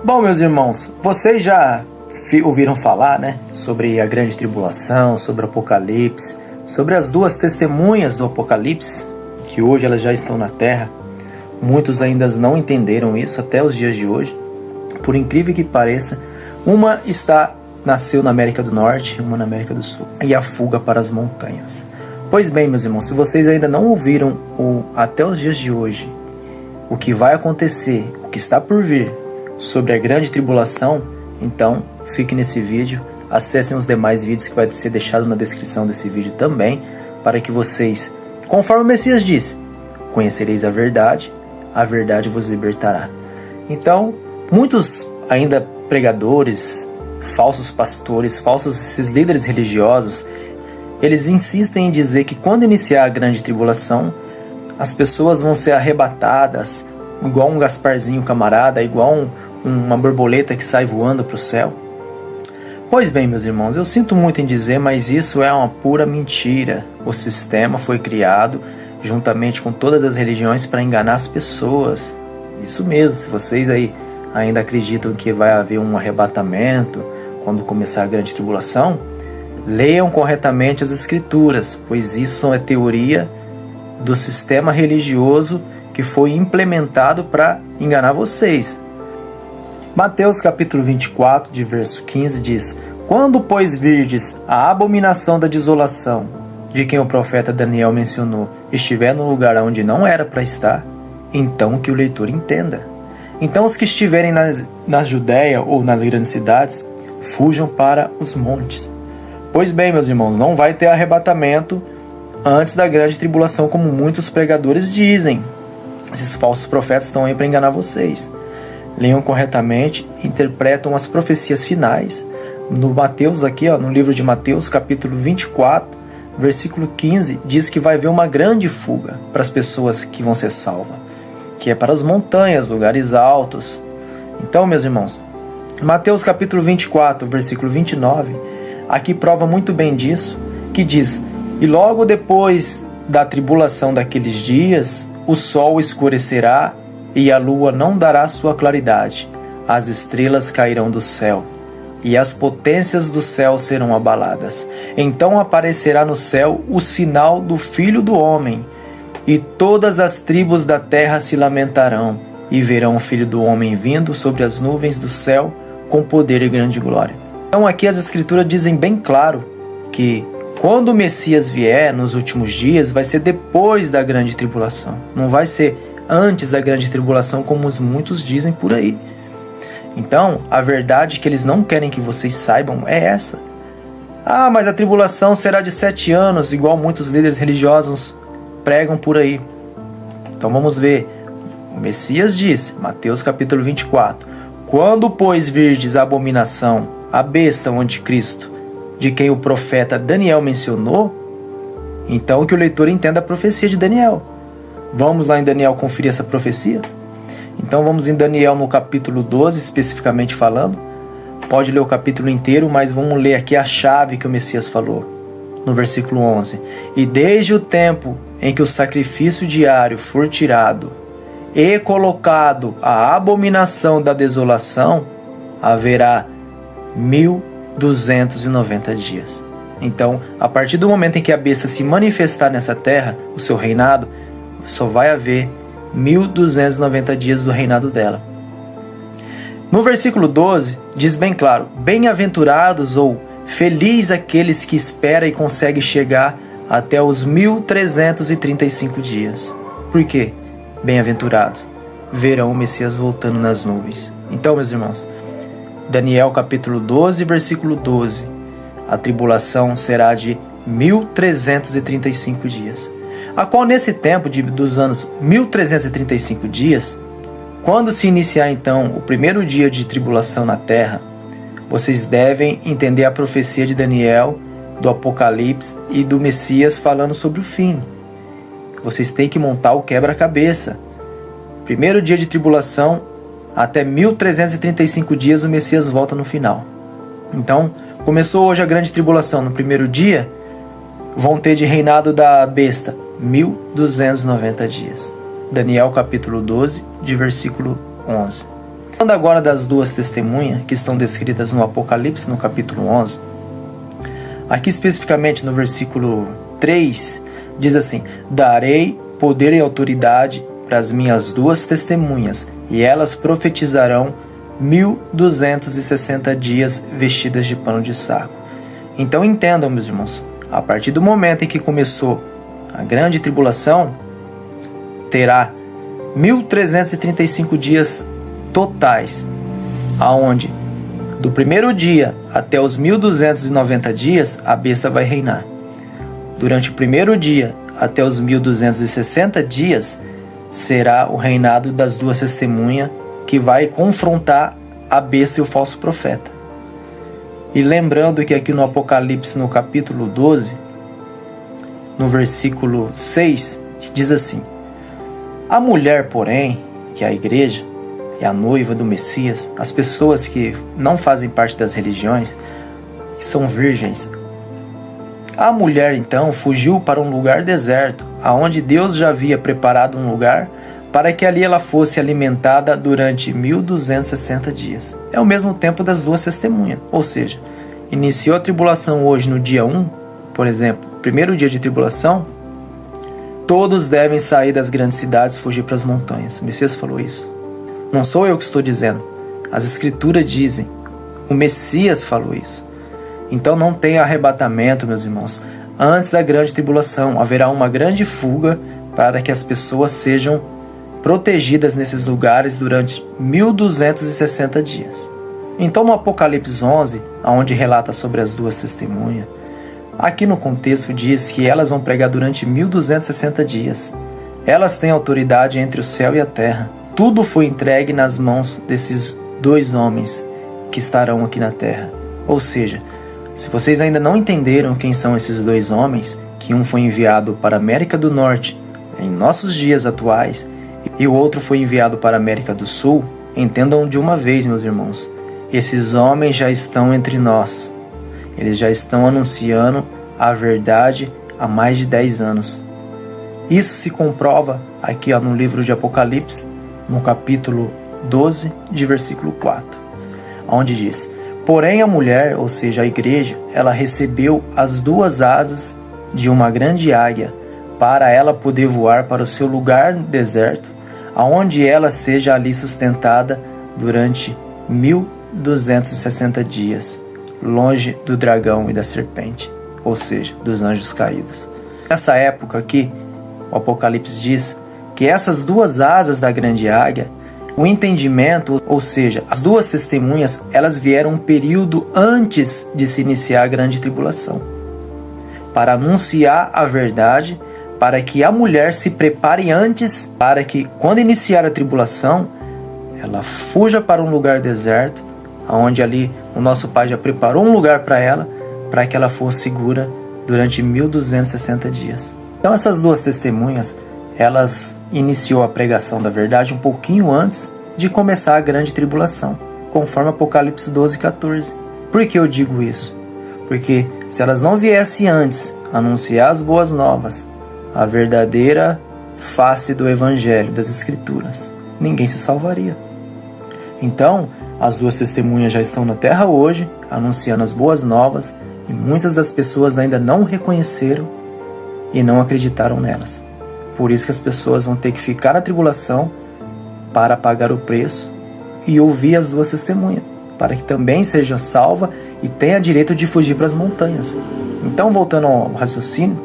Bom, meus irmãos, vocês já ouviram falar, né, sobre a grande tribulação, sobre o Apocalipse, sobre as duas testemunhas do Apocalipse, que hoje elas já estão na Terra. Muitos ainda não entenderam isso até os dias de hoje. Por incrível que pareça, uma nasceu na América do Norte, uma na América do Sul, e a fuga para as montanhas. Pois bem, meus irmãos, se vocês ainda não ouviram até os dias de hoje o que vai acontecer, o que está por vir sobre a grande tribulação, então fique nesse vídeo, acessem os demais vídeos que vai ser deixado na descrição desse vídeo também, para que vocês, conforme o Messias disse, conhecereis a verdade vos libertará. Então, muitos ainda pregadores, falsos pastores, esses líderes religiosos, eles insistem em dizer que quando iniciar a grande tribulação, as pessoas vão ser arrebatadas, igual um Gasparzinho camarada, igual uma borboleta que sai voando para o céu. Pois bem, meus irmãos, eu sinto muito em dizer, mas isso é uma pura mentira. O sistema foi criado juntamente com todas as religiões para enganar as pessoas. Isso mesmo, se vocês aí ainda acreditam que vai haver um arrebatamento quando começar a grande tribulação, leiam corretamente as escrituras, pois isso é teoria do sistema religioso que foi implementado para enganar vocês. Mateus capítulo 24, de verso 15 diz: Quando, pois, virdes a abominação da desolação, de quem o profeta Daniel mencionou, estiver no lugar onde não era para estar, então que o leitor entenda. Então os que estiverem na Judéia ou nas grandes cidades, fujam para os montes. Pois bem, meus irmãos, não vai ter arrebatamento antes da grande tribulação, como muitos pregadores dizem. Esses falsos profetas estão aí para enganar vocês. Leiam corretamente, interpretam as profecias finais. No Mateus aqui, no livro de Mateus, capítulo 24, versículo 15, diz que vai haver uma grande fuga para as pessoas que vão ser salvas, que é para as montanhas, lugares altos. Então, meus irmãos, Mateus capítulo 24, versículo 29, aqui prova muito bem disso, que diz: E logo depois da tribulação daqueles dias, o sol escurecerá e a lua não dará sua claridade, as estrelas cairão do céu, e as potências do céu serão abaladas. Então aparecerá no céu o sinal do Filho do Homem, e todas as tribos da terra se lamentarão, e verão o Filho do Homem vindo sobre as nuvens do céu, com poder e grande glória. Então aqui as Escrituras dizem bem claro que quando o Messias vier nos últimos dias, vai ser depois da grande tribulação. Não vai ser antes da grande tribulação, como muitos dizem por aí. Então, a verdade que eles não querem que vocês saibam é essa. Ah, mas a tribulação será de 7 anos, igual muitos líderes religiosos pregam por aí. Então vamos ver. O Messias diz, Mateus capítulo 24, Quando, pois, virdes a abominação, a besta, o anticristo, de quem o profeta Daniel mencionou, então que o leitor entenda a profecia de Daniel. Vamos lá em Daniel conferir essa profecia? Então vamos em Daniel no capítulo 12, especificamente falando. Pode ler o capítulo inteiro, mas vamos ler aqui a chave que o Messias falou. No versículo 11. E desde o tempo em que o sacrifício diário for tirado e colocado a abominação da desolação, haverá 1290 dias. Então, a partir do momento em que a besta se manifestar nessa terra, o seu reinado, só vai haver 1290 dias do reinado dela. No versículo 12, diz bem claro: Bem-aventurados ou feliz aqueles que esperam e conseguem chegar até os 1335 dias. Por quê? Bem-aventurados, verão o Messias voltando nas nuvens. Então, meus irmãos, Daniel capítulo 12, versículo 12, a tribulação será de 1335 dias. A qual nesse tempo dos anos 1335 dias, quando se iniciar então o primeiro dia de tribulação na terra, vocês devem entender a profecia de Daniel, do Apocalipse e do Messias falando sobre o fim. Vocês têm que montar o quebra-cabeça. Primeiro dia de tribulação, até 1335 dias o Messias volta no final. Então, começou hoje a grande tribulação. No primeiro dia, vão ter de reinado da besta 1290 dias. Daniel capítulo 12, de versículo 11. Falando agora das duas testemunhas que estão descritas no Apocalipse, no capítulo 11, aqui especificamente no versículo 3, diz assim: darei poder e autoridade para as minhas duas testemunhas, e elas profetizarão 1260 dias vestidas de pano de saco. Então entendam, meus irmãos, a partir do momento em que começou a grande tribulação, terá 1335 dias totais, aonde do primeiro dia até os 1290 dias a besta vai reinar. Durante o primeiro dia até os 1260 dias será o reinado das duas testemunhas, que vai confrontar a besta e o falso profeta. E lembrando que aqui no Apocalipse, no capítulo 12, no versículo 6, diz assim: a mulher, porém, que é a igreja, é a noiva do Messias, as pessoas que não fazem parte das religiões, que são virgens. A mulher, então, fugiu para um lugar deserto, aonde Deus já havia preparado um lugar para que ali ela fosse alimentada durante 1260 dias. É o mesmo tempo das duas testemunhas, ou seja, iniciou a tribulação hoje no dia 1, por exemplo, primeiro dia de tribulação, todos devem sair das grandes cidades e fugir para as montanhas. O Messias falou isso. Não sou eu que estou dizendo. As Escrituras dizem. O Messias falou isso. Então não tem arrebatamento, meus irmãos. Antes da grande tribulação, haverá uma grande fuga para que as pessoas sejam protegidas nesses lugares durante 1260 dias. Então no Apocalipse 11, onde relata sobre as duas testemunhas, aqui no contexto diz que elas vão pregar durante 1260 dias. Elas têm autoridade entre o céu e a terra. Tudo foi entregue nas mãos desses dois homens que estarão aqui na terra. Ou seja, se vocês ainda não entenderam quem são esses dois homens, que um foi enviado para a América do Norte em nossos dias atuais e o outro foi enviado para a América do Sul, entendam de uma vez, meus irmãos, esses homens já estão entre nós. Eles já estão anunciando a verdade há mais de 10 anos. Isso se comprova aqui no livro de Apocalipse, no capítulo 12, de versículo 4, onde diz: porém a mulher, ou seja, a igreja, ela recebeu as duas asas de uma grande águia, para ela poder voar para o seu lugar no deserto, aonde ela seja ali sustentada durante 1260 dias, longe do dragão e da serpente, ou seja, dos anjos caídos. Nessa época aqui, o Apocalipse diz que essas duas asas da grande águia, o entendimento, ou seja, as duas testemunhas, elas vieram um período antes de se iniciar a grande tribulação, para anunciar a verdade, para que a mulher se prepare antes, para que quando iniciar a tribulação, ela fuja para um lugar deserto, onde ali o nosso Pai já preparou um lugar para ela, para que ela fosse segura durante 1260 dias. Então essas duas testemunhas, elas iniciou a pregação da verdade um pouquinho antes de começar a grande tribulação, conforme Apocalipse 12, 14. Por que eu digo isso? Porque se elas não viessem antes anunciar as boas novas, a verdadeira face do Evangelho, das Escrituras, ninguém se salvaria. Então, as duas testemunhas já estão na terra hoje, anunciando as boas novas, e muitas das pessoas ainda não reconheceram e não acreditaram nelas. Por isso que as pessoas vão ter que ficar na tribulação para pagar o preço e ouvir as duas testemunhas, para que também seja salva e tenha direito de fugir para as montanhas. Então, voltando ao raciocínio,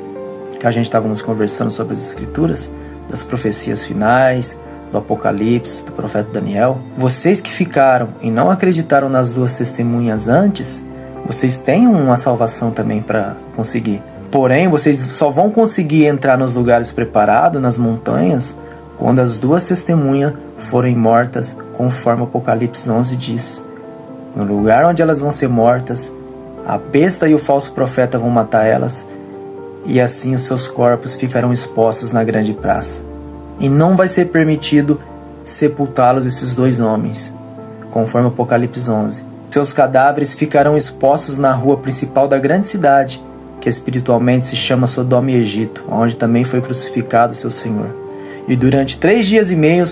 que a gente estávamos conversando sobre as Escrituras, das profecias finais, do Apocalipse, do profeta Daniel, vocês que ficaram e não acreditaram nas duas testemunhas antes, vocês têm uma salvação também para conseguir. Porém, vocês só vão conseguir entrar nos lugares preparados, nas montanhas, quando as duas testemunhas forem mortas, conforme Apocalipse 11 diz. No lugar onde elas vão ser mortas, a besta e o falso profeta vão matar elas, e assim os seus corpos ficarão expostos na grande praça. E não vai ser permitido sepultá-los, esses dois homens, conforme Apocalipse 11. Seus cadáveres ficarão expostos na rua principal da grande cidade, que espiritualmente se chama Sodoma e Egito, onde também foi crucificado seu Senhor. E durante 3 dias e meio,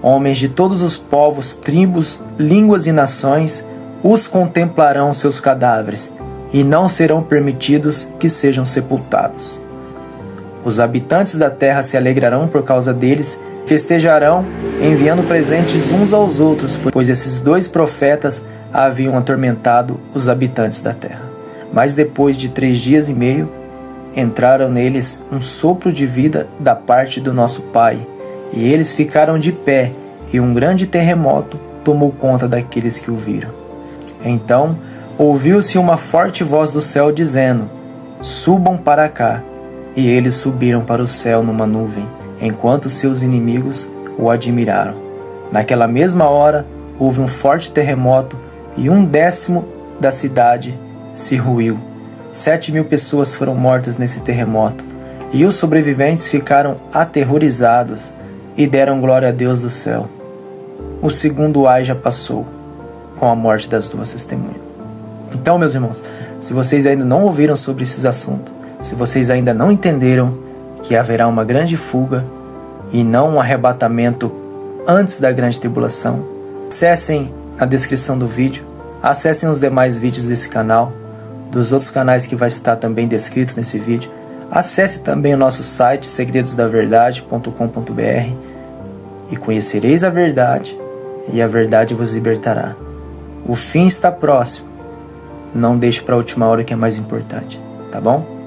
Homens de todos os povos, tribos, línguas e nações os contemplarão seus cadáveres, e não serão permitidos que sejam sepultados. Os habitantes da terra se alegrarão por causa deles, festejarão, enviando presentes uns aos outros, pois esses 2 profetas haviam atormentado os habitantes da terra. Mas depois de 3 dias e meio, entraram neles um sopro de vida da parte do nosso Pai, e eles ficaram de pé, e um grande terremoto tomou conta daqueles que o viram. Então ouviu-se uma forte voz do céu dizendo: subam para cá. E eles subiram para o céu numa nuvem, enquanto seus inimigos o admiraram. Naquela mesma hora houve um forte terremoto, e 1/10 da cidade se ruiu. 7.000 pessoas foram mortas nesse terremoto, e os sobreviventes ficaram aterrorizados e deram glória a Deus do céu. O segundo ai já passou, com a morte das 2 testemunhas. Então, meus irmãos, se vocês ainda não ouviram sobre esses assuntos, se vocês ainda não entenderam que haverá uma grande fuga e não um arrebatamento antes da grande tribulação, acessem a descrição do vídeo, acessem os demais vídeos desse canal, dos outros canais que vai estar também descrito nesse vídeo. Acesse também o nosso site segredosdaverdade.com.br e conhecereis a verdade, e a verdade vos libertará. O fim está próximo. Não deixe para a última hora, que é mais importante, tá bom?